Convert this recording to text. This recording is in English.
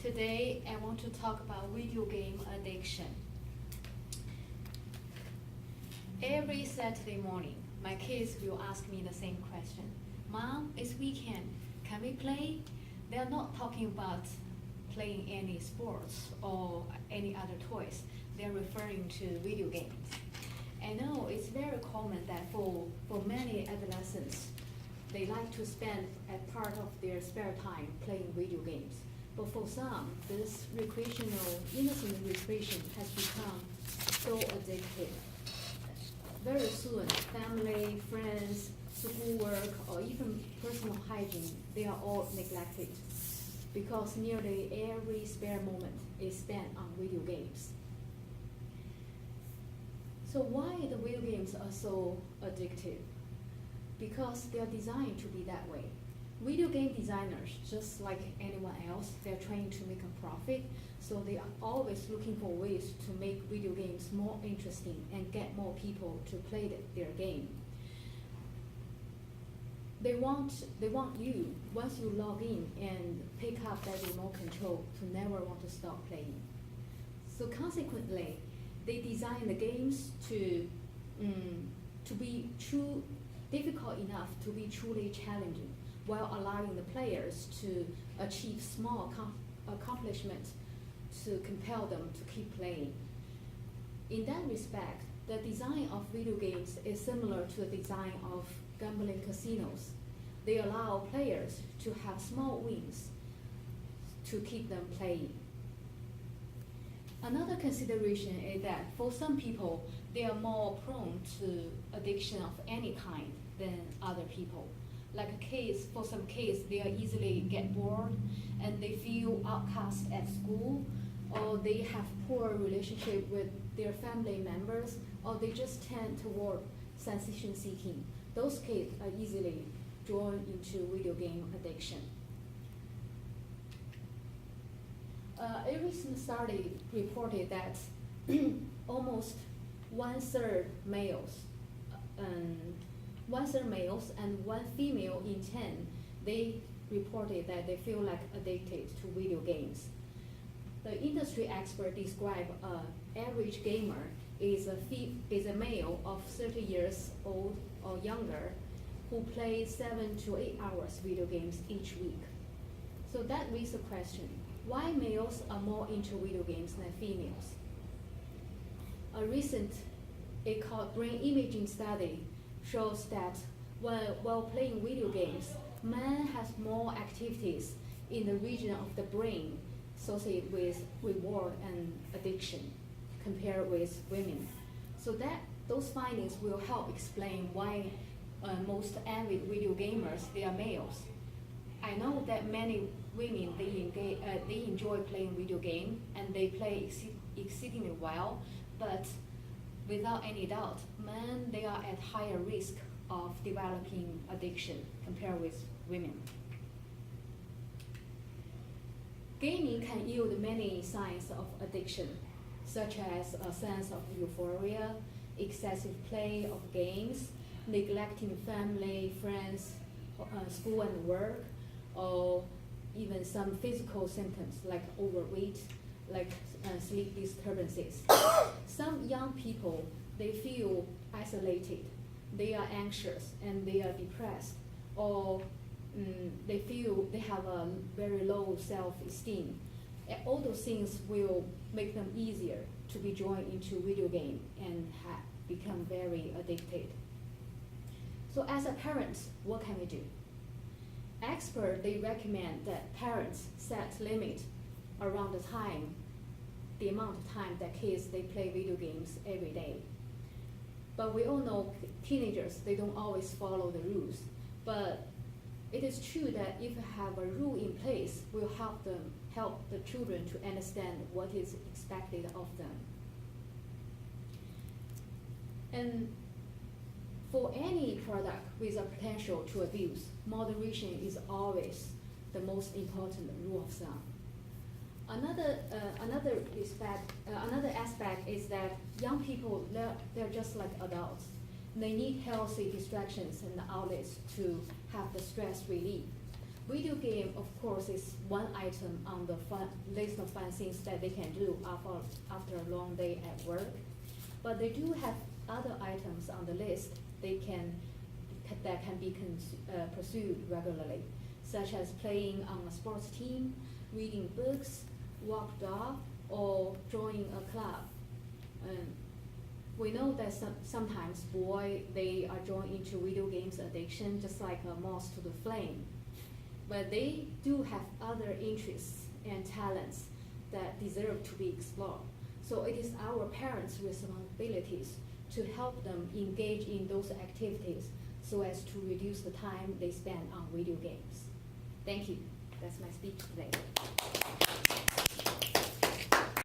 Today, I want to talk about video game addiction. Every Saturday morning, my kids will ask me the same question. Mom, it's weekend. Can we play? They're not talking about playing any sports or any other toys. They're referring to video games. I know it's very common that for many adolescents, they like to spend a part of their spare time playing video games. But for some, this innocent recreation has become so addictive. Very soon, family, friends, schoolwork, or even personal hygiene, they are all neglected because nearly every spare moment is spent on video games. So why the video games are so addictive? Because they are designed to be that way. Video game designers, just like anyone else, they're trying to make a profit, so they are always looking for ways to make video games more interesting and get more people to play their game. They want you, once you log in and pick up that remote control, to never want to stop playing. So consequently, they design the games to be difficult enough to be truly challenging, while allowing the players to achieve small accomplishments to compel them to keep playing. In that respect, the design of video games is similar to the design of gambling casinos. They allow players to have small wins to keep them playing. Another consideration is that for some people, they are more prone to addiction of any kind than other people. For some kids, they are easily get bored and they feel outcast at school, or they have poor relationship with their family members, or they just tend toward sensation seeking. Those kids are easily drawn into video game addiction. A recent study reported that almost one-third males and one female in 10, they reported that they feel like addicted to video games. The industry expert described an average gamer is a male of 30 years old or younger who plays 7 to 8 hours video games each week. So that raises the question, why males are more into video games than females? A recent called brain imaging study shows that while playing video games, men have more activities in the region of the brain associated with reward and addiction compared with women. So those findings will help explain why most avid video gamers, they are males. I know that many women, they enjoy playing video game and they play exceedingly well, but without any doubt, men, they are at higher risk of developing addiction compared with women. Gaming can yield many signs of addiction, such as a sense of euphoria, excessive play of games, neglecting family, friends, school and work, or even some physical symptoms like overweight, like sleep disturbances. Some young people, they feel isolated, they are anxious and they are depressed, or they feel they have a very low self-esteem. All those things will make them easier to be drawn into video game and become very addicted. So as a parent, what can we do? Experts, they recommend that parents set limit around the amount of time that kids, they play video games every day. But we all know teenagers, they don't always follow the rules. But it is true that if you have a rule in place, will help the children to understand what is expected of them. And for any product with a potential to abuse, moderation is always the most important rule of thumb. Another aspect is that young people, they're just like adults. They need healthy distractions and outlets to have the stress relief. Video game, of course, is one item on the list of fun things that they can do after a long day at work. But they do have other items on the list that can be pursued regularly, such as playing on a sports team, reading books, walk dog, or joining a club. We know that sometimes boys, they are drawn into video games addiction just like a moth to the flame. But they do have other interests and talents that deserve to be explored. So it is our parents' responsibilities to help them engage in those activities so as to reduce the time they spend on video games. Thank you. That's my speech today.